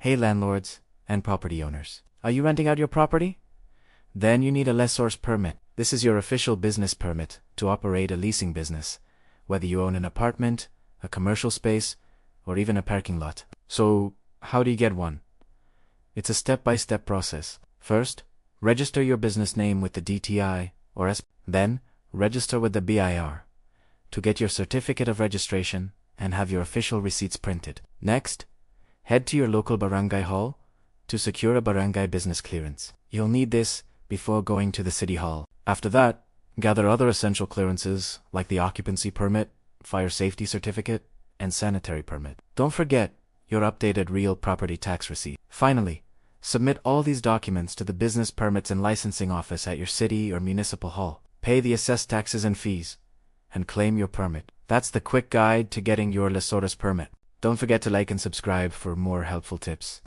Hey landlords and property owners. Are you renting out your property? Then you need a Lessors Permit. This is your official business permit to operate a leasing business, whether you own an apartment, a commercial space, or even a parking lot. So, how do you get one? It's a step-by-step process. First, register your business name with the DTI or SP. Then, register with the BIR to get your certificate of registration and have your official receipts printed. Next, head to your local barangay hall to secure a barangay business clearance. You'll need this before going to the city hall. After that, gather other essential clearances like the occupancy permit, fire safety certificate, and sanitary permit. Don't forget your updated real property tax receipt. Finally, submit all these documents to the business permits and licensing office at your city or municipal hall. Pay the assessed taxes and fees, and claim your permit. That's the quick guide to getting your Lessors Permit. Don't forget to like and subscribe for more helpful tips.